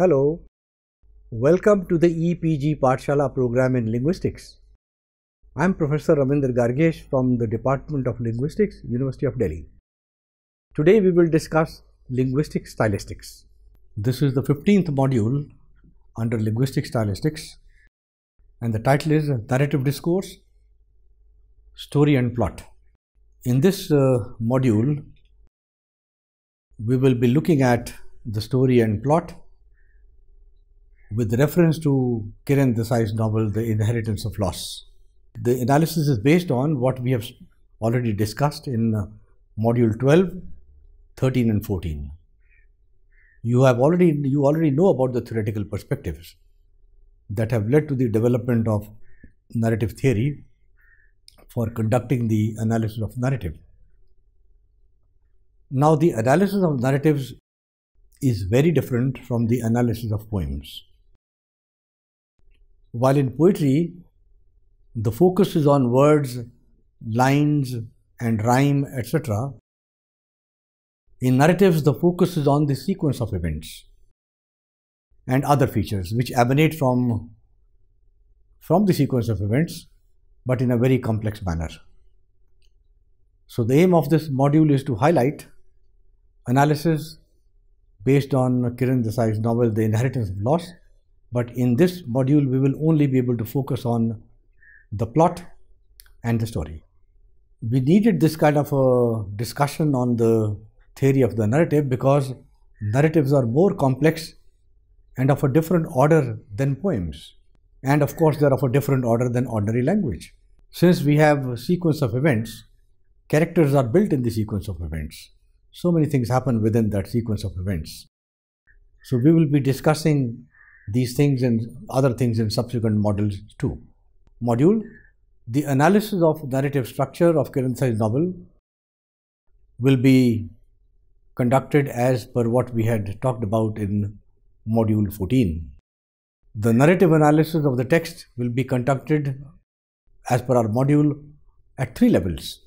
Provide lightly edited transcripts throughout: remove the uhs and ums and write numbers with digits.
Hello, welcome to the EPG Pathshala program in linguistics. I am Professor Ravindra Gargesh from the Department of Linguistics, University of Delhi. Today we will discuss linguistic stylistics. This is the 15th module under linguistic stylistics and the title is Narrative Discourse, Story and Plot. In this module, we will be looking at the story and plot with reference to Kiran Desai's novel, The Inheritance of Loss. The analysis is based on what we have already discussed in module 12, 13 and 14. You already know about the theoretical perspectives that have led to the development of narrative theory for conducting the analysis of narrative. Now, the analysis of narratives is very different from the analysis of poems. While in poetry, the focus is on words, lines and rhyme, etc. In narratives, the focus is on the sequence of events and other features which emanate from the sequence of events, but in a very complex manner. So the aim of this module is to highlight analysis based on Kiran Desai's novel, The Inheritance of Loss. But in this module, we will only be able to focus on the plot and the story. We needed this kind of a discussion on the theory of the narrative because narratives are more complex and of a different order than poems. And of course, they are of a different order than ordinary language. Since we have a sequence of events, characters are built in the sequence of events. So many things happen within that sequence of events. So we will be discussing these things and other things in subsequent modules too. Module, the analysis of narrative structure of Kiran Desai's novel will be conducted as per what we had talked about in module 14. The narrative analysis of the text will be conducted as per our module at 3 levels: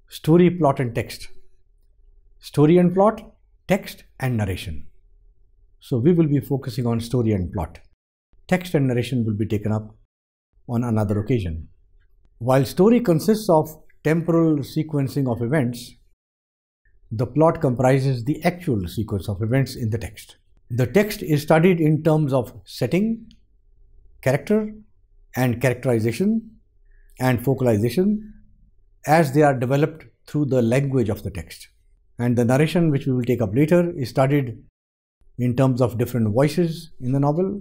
story, plot and text. Story and plot, text and narration. So we will be focusing on story and plot. Text and narration will be taken up on another occasion. While story consists of temporal sequencing of events, the plot comprises the actual sequence of events in the text. The text is studied in terms of setting, character and characterization and focalization as they are developed through the language of the text. And the narration, which we will take up later, is studied in terms of different voices in the novel,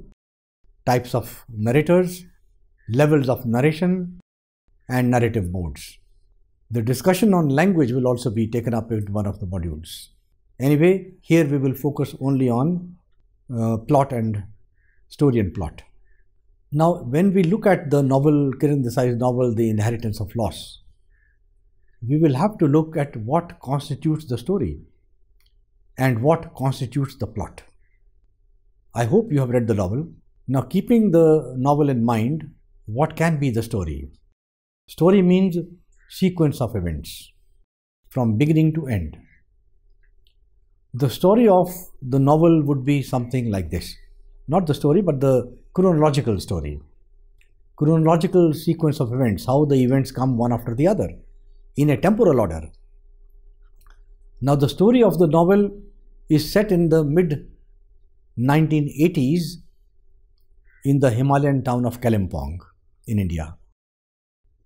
types of narrators, levels of narration and narrative modes. The discussion on language will also be taken up in one of the modules. Anyway, here we will focus only on plot and story and plot. Now, when we look at the novel, Kiran Desai's novel, The Inheritance of Loss, we will have to look at what constitutes the story and what constitutes the plot. I hope you have read the novel. Now, keeping the novel in mind, what can be the story? Story means sequence of events from beginning to end. The story of the novel would be something like this. Not the story, but the chronological story. Chronological sequence of events, how the events come one after the other in a temporal order. Now, the story of the novel is set in the mid-1980s in the Himalayan town of Kalimpong in India.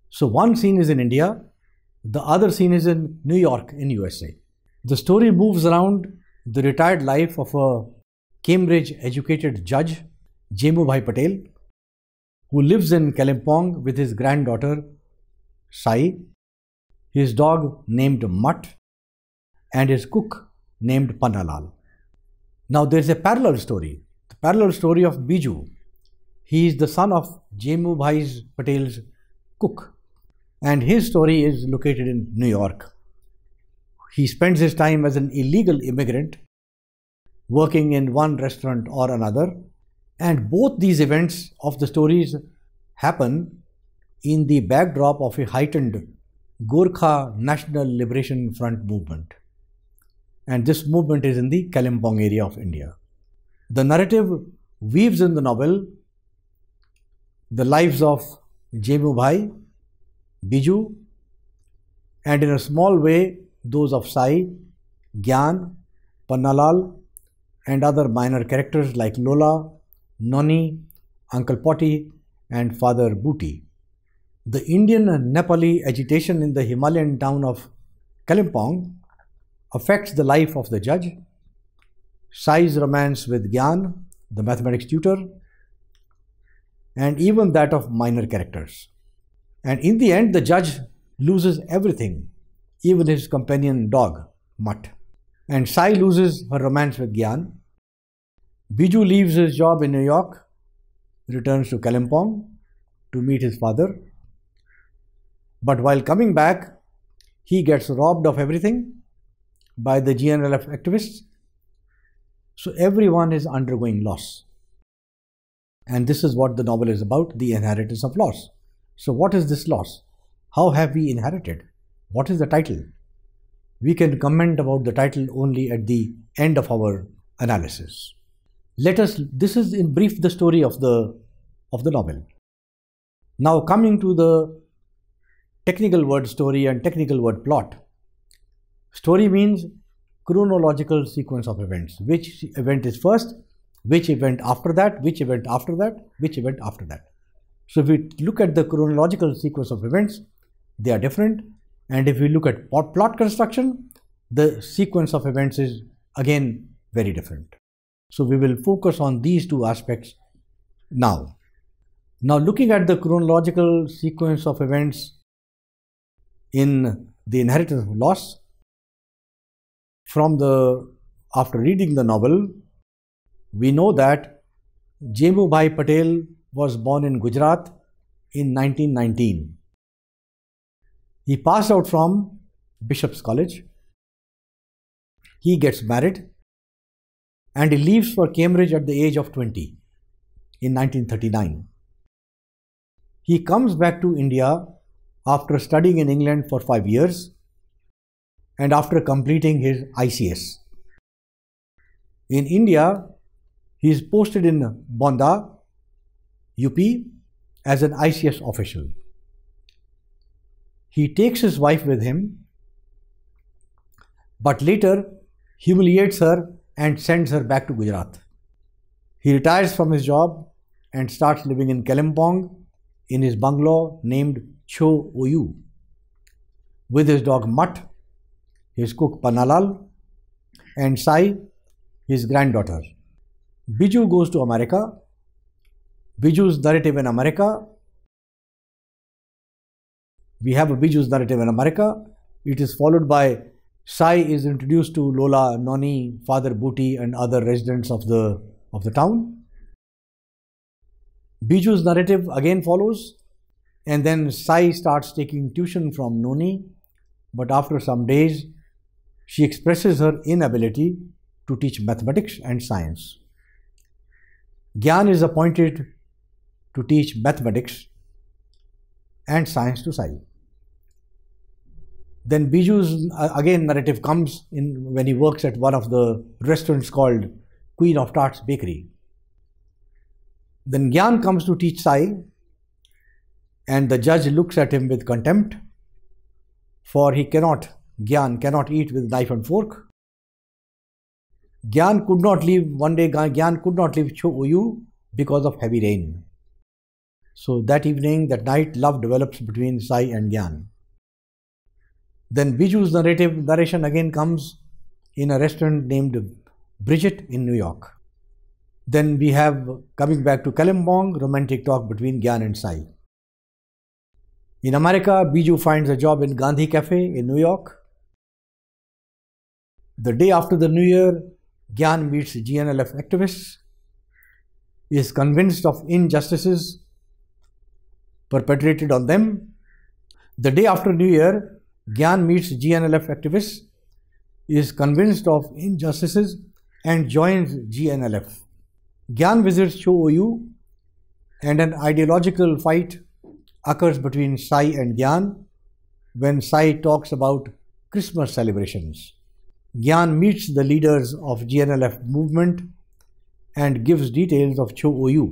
So, one scene is in India, the other scene is in New York in USA. The story moves around the retired life of a Cambridge-educated judge, Jemubhai Patel, who lives in Kalimpong with his granddaughter, Sai, his dog named Mutt, and his cook named Pannalal. Now, there is a parallel story, the parallel story of Biju. He is the son of Jemubhai Patel's cook, and his story is located in New York. He spends his time as an illegal immigrant, working in one restaurant or another, and both these events of the stories happen in the backdrop of a heightened Gorkha National Liberation Front movement. And this movement is in the Kalimpong area of India. The narrative weaves in the novel the lives of Jemu Bhai, Biju, and in a small way those of Sai, Gyan, Pannalal, and other minor characters like Lola, Noni, Uncle Poti, and Father Booty. The Indian-Nepali agitation in the Himalayan town of Kalimpong affects the life of the judge, Sai's romance with Gyan, the mathematics tutor, and even that of minor characters. And in the end, the judge loses everything, even his companion dog, Mutt. And Sai loses her romance with Gyan. Biju leaves his job in New York, returns to Kalimpong to meet his father. But while coming back, he gets robbed of everything by the GNLF activists. So everyone is undergoing loss. And this is what the novel is about, the inheritance of loss. So what is this loss? How have we inherited? What is the title? We can comment about the title only at the end of our analysis. This is in brief the story of the novel. Now coming to the technical word story and technical word plot. Story means chronological sequence of events. Which event is first, which event after that, which event after that, which event after that. So if we look at the chronological sequence of events, they are different. And if we look at plot construction, the sequence of events is again very different. So we will focus on these two aspects now. Now looking at the chronological sequence of events in the inheritance of loss, after reading the novel, we know that Jemu Bhai Patel was born in Gujarat in 1919. He passed out from Bishop's College. He gets married and he leaves for Cambridge at the age of 20 in 1939. He comes back to India after studying in England for 5 years and after completing his ICS. In India, he is posted in Bonda, UP, as an ICS official. He takes his wife with him, but later humiliates her and sends her back to Gujarat. He retires from his job and starts living in Kalimpong in his bungalow named Cho Oyu with his dog Mutt, his cook Pannalal, and Sai, his granddaughter. Biju goes to America. Biju's narrative in America. We have a Biju's narrative in America. It is followed by Sai is introduced to Lola, Noni, Father Booty, and other residents of the town. Biju's narrative again follows, and then Sai starts taking tuition from Noni, but after some days, she expresses her inability to teach mathematics and science. Gyan is appointed to teach mathematics and science to Sai. Then Biju's again narrative comes in when he works at one of the restaurants called Queen of Tarts Bakery. Then Gyan comes to teach Sai, and the judge looks at him with contempt, for Gyan cannot eat with knife and fork. Gyan could not leave Cho Oyu because of heavy rain. So that night, love develops between Sai and Gyan. Then Biju's narration again comes in a restaurant named Bridget in New York. Then we have, coming back to Kalimpong, romantic talk between Gyan and Sai. In America, Biju finds a job in Gandhi Cafe in New York. The day after the New Year, Gyan meets GNLF activists. He is convinced of injustices perpetrated on them. The day after New Year, Gyan meets GNLF activists, is convinced of injustices and joins GNLF. Gyan visits Cho Oyu and an ideological fight occurs between Sai and Gyan when Sai talks about Christmas celebrations. Gyan meets the leaders of GNLF movement and gives details of Cho Oyu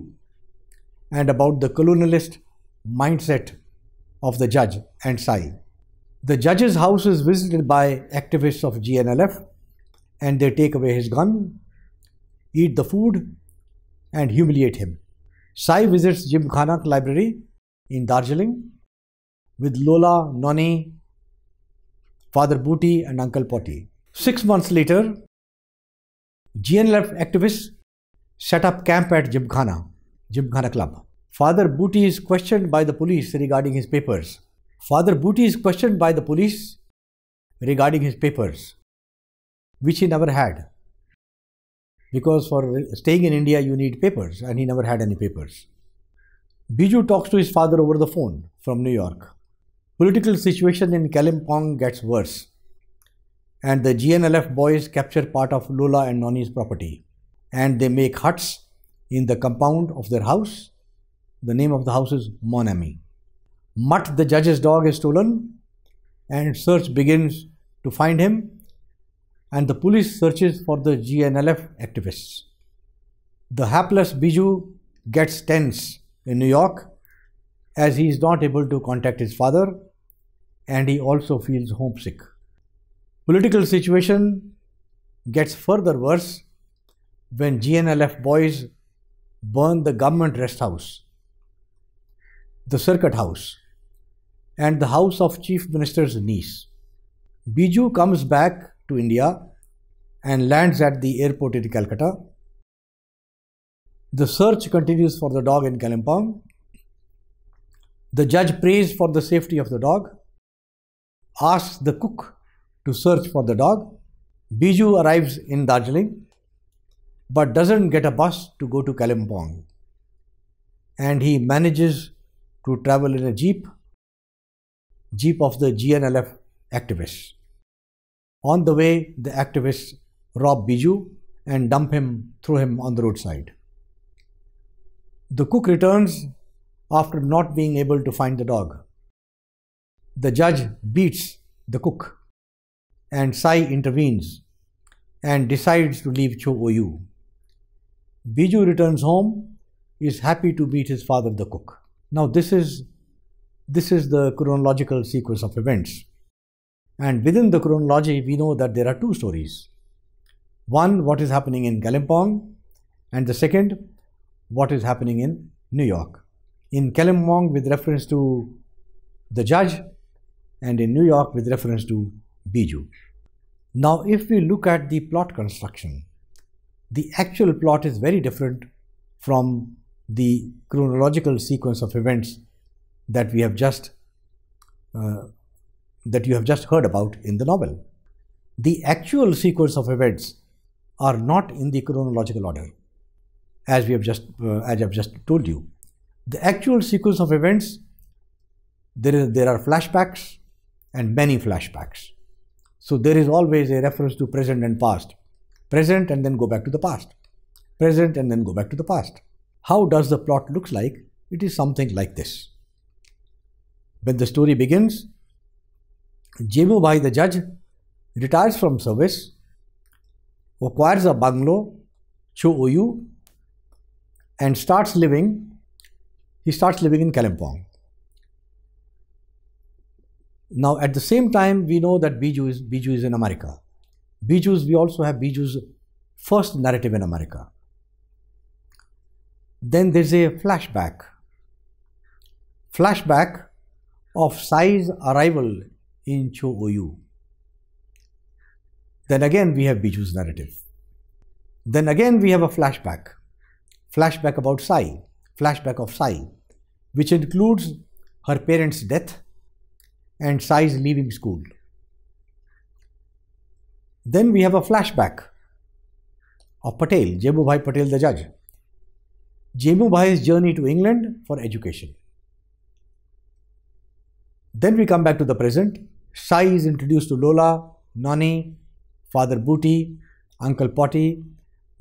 and about the colonialist mindset of the judge and Sai. The judge's house is visited by activists of GNLF and they take away his gun, eat the food and humiliate him. Sai visits Gymkhana library in Darjeeling with Lola, Noni, Father Booty and Uncle Potty. 6 months later, GNLF activists set up camp at Gymkhana Club. Father Booty is questioned by the police regarding his papers. Which he never had. Because for staying in India, you need papers, and he never had any papers. Biju talks to his father over the phone from New York. Political situation in Kalimpong gets worse, and the GNLF boys capture part of Lola and Noni's property, and they make huts in the compound of their house. The name of the house is Mon Ami. Mutt, the judge's dog, is stolen, and search begins to find him, and the police searches for the GNLF activists. The hapless Biju gets tense in New York as he is not able to contact his father, and he also feels homesick. Political situation gets further worse when GNLF boys burn the government rest house, the circuit house, and the house of Chief Minister's niece. Biju comes back to India and lands at the airport in Calcutta. The search continues for the dog in Kalimpong. The judge prays for the safety of the dog, asks the cook to search for the dog. Biju arrives in Darjeeling but doesn't get a bus to go to Kalimpong, and he manages to travel in a jeep of the GNLF activists. On the way, the activists rob Biju and throw him on the roadside. The cook returns after not being able to find the dog. The judge beats the cook, and Sai intervenes and decides to leave Cho Oyu. Biju returns home, is happy to meet his father, the cook. Now this is the chronological sequence of events. And within the chronology, we know that there are two stories. One, what is happening in Kalimpong, and the second, what is happening in New York. In Kalimpong with reference to the judge, and in New York with reference to Biju. Now, if we look at the plot construction, the actual plot is very different from the chronological sequence of events that we have just that you have just heard about in the novel. The actual sequence of events are not in the chronological order, as I've just told you. The actual sequence of events, there are flashbacks and many flashbacks. So there is always a reference to present and past. Present and then go back to the past. Present and then go back to the past. How does the plot look like? It is something like this. When the story begins, Jemu Bhai, the judge, retires from service, acquires a bungalow, Cho Oyu, and starts living in Kalimpong. Now, at the same time, we know that Biju is in America. We also have Biju's first narrative in America. Then there's a flashback of Sai's arrival in Cho Oyu. Then again we have Biju's narrative. Then again we have a flashback about Sai, flashback of Sai, which includes her parents' death and Sai's leaving school. Then we have a flashback of Patel, Jemu Bhai Patel, the judge. Jemu Bhai's journey to England for education. Then we come back to the present. Sai is introduced to Lola, Nani, Father Booty, Uncle Potty,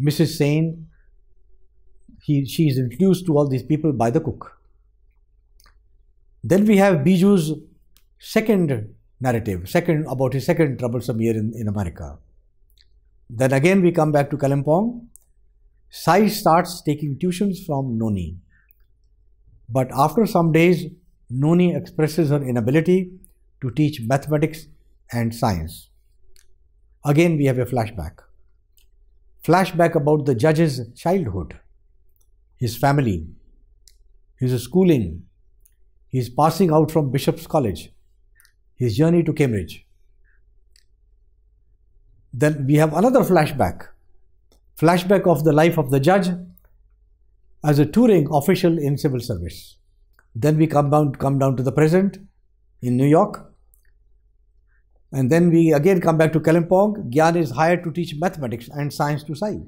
Mrs. Sain. She is introduced to all these people by the cook. Then we have Biju's second narrative, about his second troublesome year in America. Then again we come back to Kalimpong, Sai starts taking tuitions from Noni. But after some days, Noni expresses her inability to teach mathematics and science. Again, we have a flashback. Flashback about the judge's childhood, his family, his schooling, his passing out from Bishop's College, his journey to Cambridge. Then we have another flashback. Flashback of the life of the judge as a touring official in civil service. Then we come down to the present in New York. And then we again come back to Kalimpong. Gyan is hired to teach mathematics and science to Sai.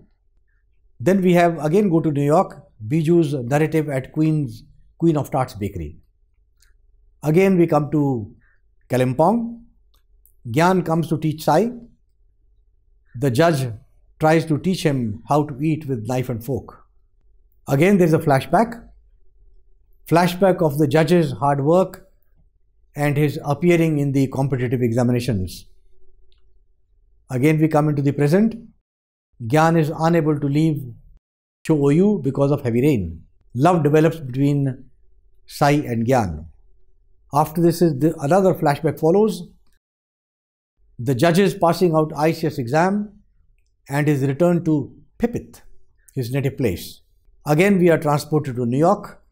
Then we have again go to New York, Biju's narrative at Queen of Tarts Bakery. Again we come to Kalimpong. Gyan comes to teach Sai. The judge tries to teach him how to eat with knife and fork. Again there is a flashback. Flashback of the judge's hard work and his appearing in the competitive examinations. Again we come into the present. Gyan is unable to leave Cho Oyu because of heavy rain. Love develops between Sai and Gyan. After this another flashback follows. The judge's passing out ICS exam and his return to Pipit, his native place. Again we are transported to New York.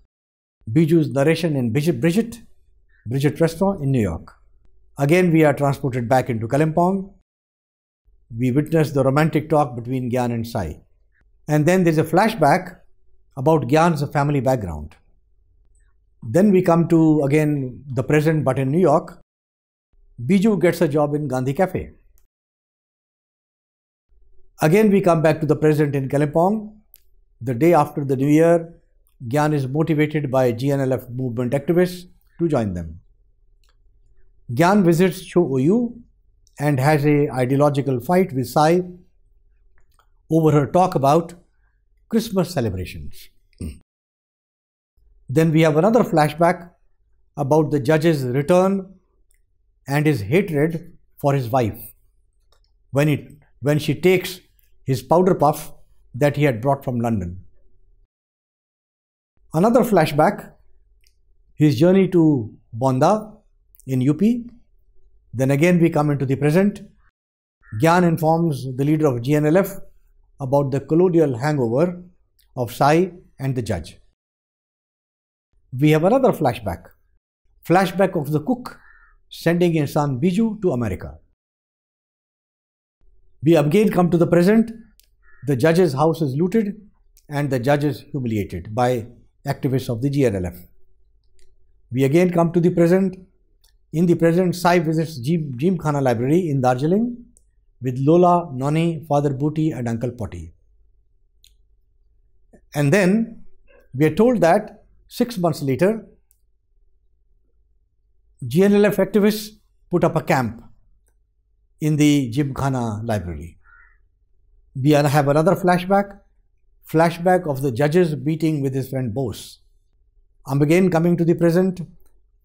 Biju's narration in Bridget restaurant in New York. Again we are transported back into Kalimpong. We witness the romantic talk between Gyan and Sai. And then there is a flashback about Gyan's family background. Then we come to again the present but in New York. Biju gets a job in Gandhi Cafe. Again we come back to the present in Kalimpong. The day after the New Year, Gyan is motivated by GNLF movement activists to join them. Gyan visits Cho Oyu and has an ideological fight with Sai over her talk about Christmas celebrations. Then we have another flashback about the judge's return and his hatred for his wife when she takes his powder puff that he had brought from London. Another flashback, his journey to Bonda in UP. Then again we come into the present. Gyan informs the leader of GNLF about the colonial hangover of Sai and the judge. We have another flashback. Flashback of the cook sending his son Biju to America. We again come to the present. The judge's house is looted and the judge is humiliated by activists of the GNLF. We again come to the present. In the present, Sai visits Jimkhana Library in Darjeeling with Lola, Noni, Father Booty and Uncle Potty. And then we are told that 6 months later, GNLF activists put up a camp in the Jimkhana Library. We have another flashback of the judge's beating with his friend Bose. I'm again coming to the present.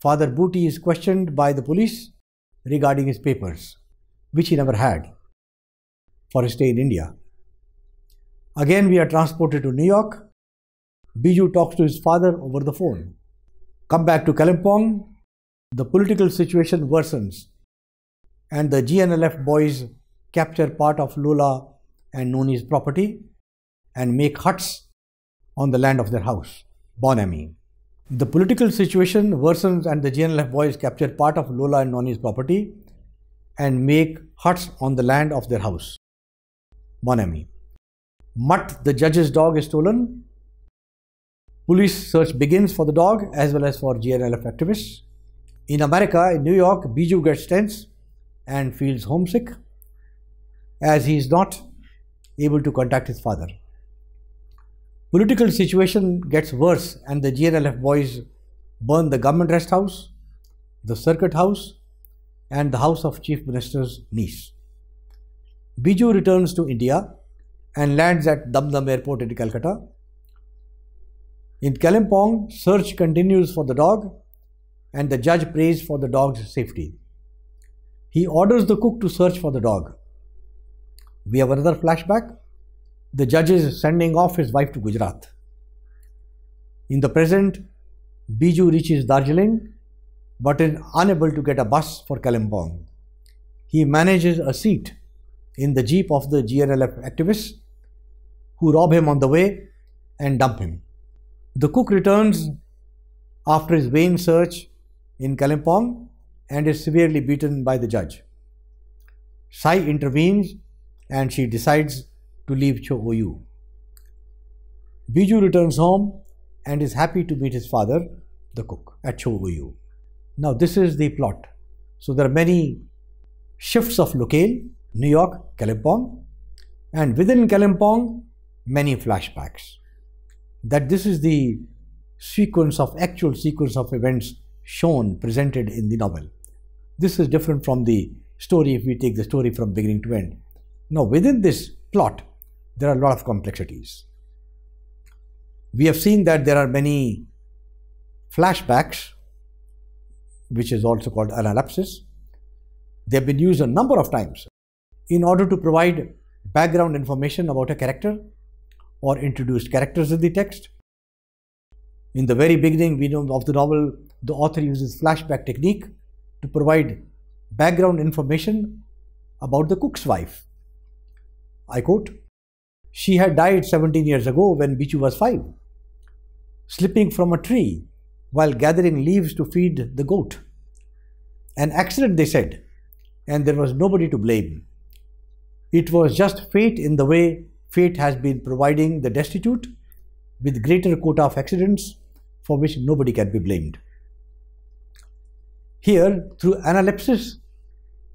Father Booty is questioned by the police regarding his papers, which he never had for his stay in India. Again we are transported to New York. Biju talks to his father over the phone. Come back to Kalimpong. The political situation worsens and the GNLF boys capture part of Lola and Noni's property and make huts on the land of their house, Bonami. The political situation worsens and the GNLF boys capture part of Lola and Noni's property and make huts on the land of their house, Bonami. Mutt, the judge's dog, is stolen. Police search begins for the dog as well as for GNLF activists. In America, in New York, Biju gets tense and feels homesick as he is not able to contact his father. Political situation gets worse and the GNLF boys burn the government rest house, the circuit house and the house of Chief Minister's niece. Biju returns to India and lands at Dum Airport in Calcutta. In Kalimpong, search continues for the dog and the judge prays for the dog's safety. He orders the cook to search for the dog. We have another flashback. the judge is sending off his wife to Gujarat. In the present, Biju reaches Darjeeling but is unable to get a bus for Kalimpong. He manages a seat in the jeep of the GNLF activists who rob him on the way and dump him. The cook returns after his vain search in Kalimpong and is severely beaten by the judge. Sai intervenes and she decides to leave Cho Oyu. Biju returns home and is happy to meet his father, the cook, at Cho Oyu. Now this is the plot. So there are many shifts of locale, New York, Kalimpong, and within Kalimpong, many flashbacks. That this is the actual sequence of events shown, presented in the novel. This is different from the story if we take the story from beginning to end. Now within this plot, there are a lot of complexities. We have seen that there are many flashbacks, which is also called analepsis. They have been used a number of times in order to provide background information about a character or introduce characters in the text. In the very beginning of the novel, the author uses flashback technique to provide background information about the cook's wife. I quote, "She had died 17 years ago when Biju was 5, slipping from a tree while gathering leaves to feed the goat. An accident, they said, and there was nobody to blame. It was just fate in the way fate has been providing the destitute with greater quota of accidents for which nobody can be blamed." Here, through analepsis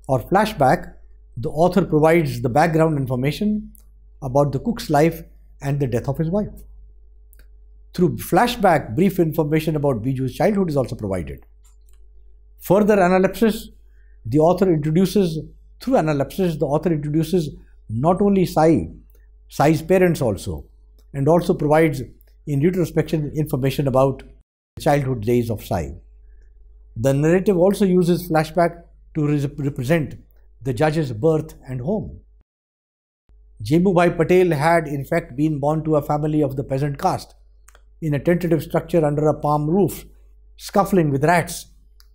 or flashback, the author provides the background information about the cook's life and the death of his wife. Through flashback, brief information about Biju's childhood is also provided. Further analepsis, the author introduces not only Sai's parents also, and also provides in retrospection information about the childhood days of Sai. The narrative also uses flashback to represent the judge's birth and home. Jemubhai Patel had in fact been born to a family of the peasant caste in a tentative structure under a palm roof, scuffling with rats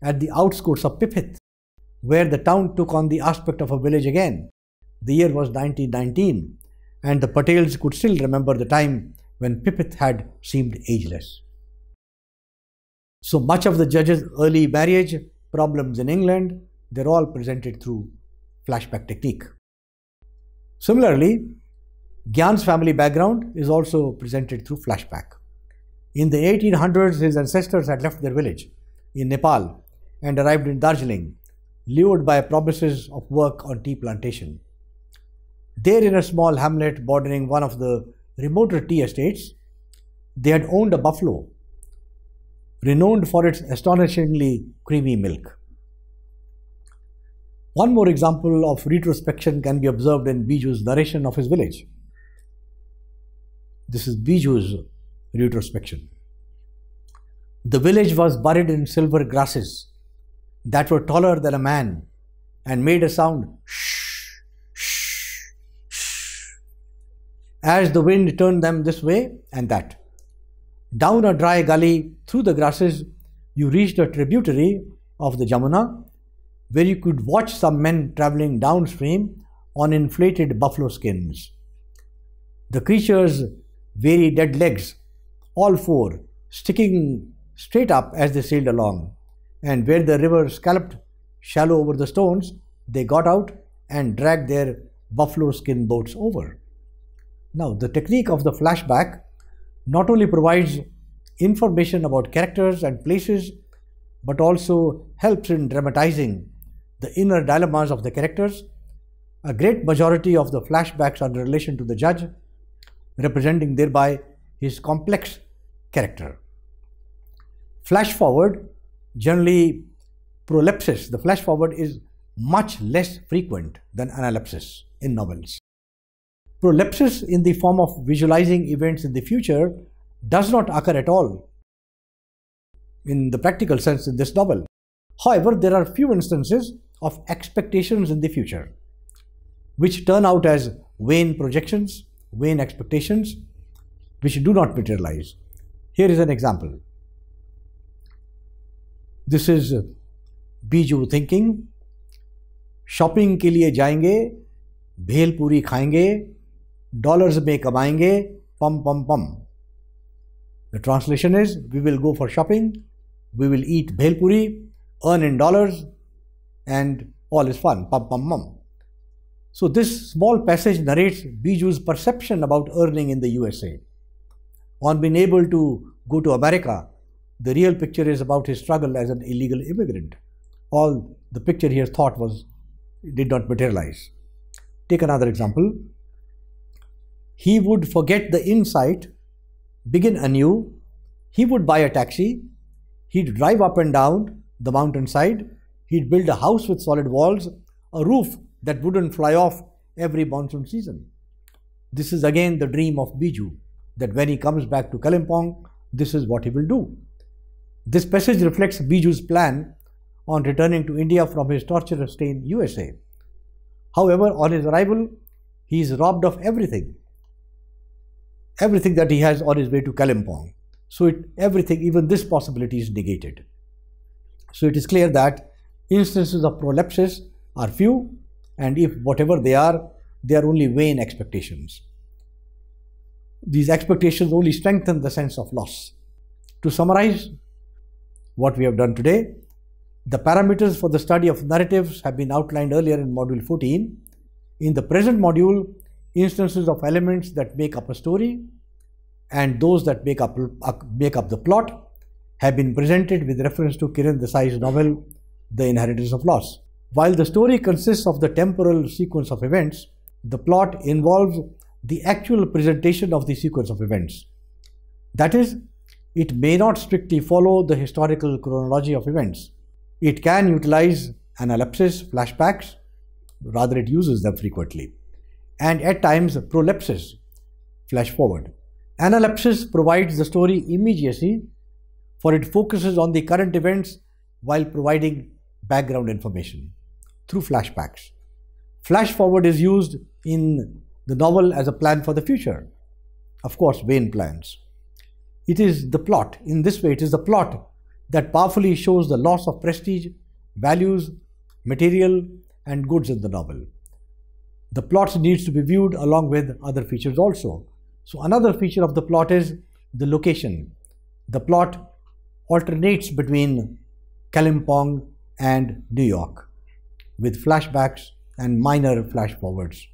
at the outskirts of Pipit, where the town took on the aspect of a village again. The year was 1919, and the Patels could still remember the time when Pipit had seemed ageless. So much of the judge's early marriage, problems in England, they're all presented through flashback technique. Similarly, Gyan's family background is also presented through flashback. In the 1800s, his ancestors had left their village in Nepal and arrived in Darjeeling, lured by promises of work on tea plantation. There, in a small hamlet bordering one of the remoter tea estates, they had owned a buffalo, renowned for its astonishingly creamy milk. One more example of retrospection can be observed in Biju's narration of his village. This is Biju's retrospection. "The village was buried in silver grasses that were taller than a man and made a sound shh, shh, shh, as the wind turned them this way and that. Down a dry gully through the grasses, you reached a tributary of the Jamuna, where you could watch some men traveling downstream on inflated buffalo skins. The creatures' very dead legs, all four, sticking straight up as they sailed along, and where the river scalloped shallow over the stones, they got out and dragged their buffalo skin boats over." Now, the technique of the flashback not only provides information about characters and places, but also helps in dramatizing the inner dilemmas of the characters. A great majority of the flashbacks are in relation to the judge, representing thereby his complex character. Flash forward, generally prolepsis, the flash forward is much less frequent than analepsis in novels. Prolepsis in the form of visualizing events in the future does not occur at all in the practical sense in this novel. However, there are few instances of expectations in the future, which turn out as vain projections vain expectations which do not materialize. Here is an example. This is Biju thinking. Shopping के लिए जाएंगे, भेलपूरी खाएंगे, dollars में कमाएंगे, पम पम पम. The translation is, we will go for shopping, we will eat bhelpuri, earn in dollars, and all is fun, pam pam pam. So this small passage narrates Biju's perception about earning in the USA. On being able to go to America, the real picture is about his struggle as an illegal immigrant. All the picture he has thought did not materialize. Take another example. He would forget the insight, begin anew. He would buy a taxi. He'd drive up and down the mountainside. He'd build a house with solid walls, a roof that wouldn't fly off every monsoon season. This is again the dream of Biju, that when he comes back to Kalimpong, this is what he will do. This passage reflects Biju's plan on returning to India from his torturous stay in USA. However, on his arrival, he is robbed of everything that he has on his way to Kalimpong. So everything, even this possibility, is negated. So it is clear that instances of prolepsis are few, and if whatever they are only vain expectations. These expectations only strengthen the sense of loss. To summarize what we have done today, the parameters for the study of narratives have been outlined earlier in Module 14. In the present module, instances of elements that make up a story and those that make up the plot have been presented with reference to Kiran Desai's novel, The Inheritance of Loss. While the story consists of the temporal sequence of events, the plot involves the actual presentation of the sequence of events. That is, it may not strictly follow the historical chronology of events. It can utilize analepsis, flashbacks, rather it uses them frequently, and at times prolepsis, flash forward. Analepsis provides the story immediacy, for it focuses on the current events while providing background information through flashbacks. Flash forward is used in the novel as a plan for the future. Of course, vain plans. It is the plot. In this way, it is the plot that powerfully shows the loss of prestige, values, material, and goods in the novel. The plot needs to be viewed along with other features also. So another feature of the plot is the location. The plot alternates between Kalimpong and New York with flashbacks and minor flash forwards.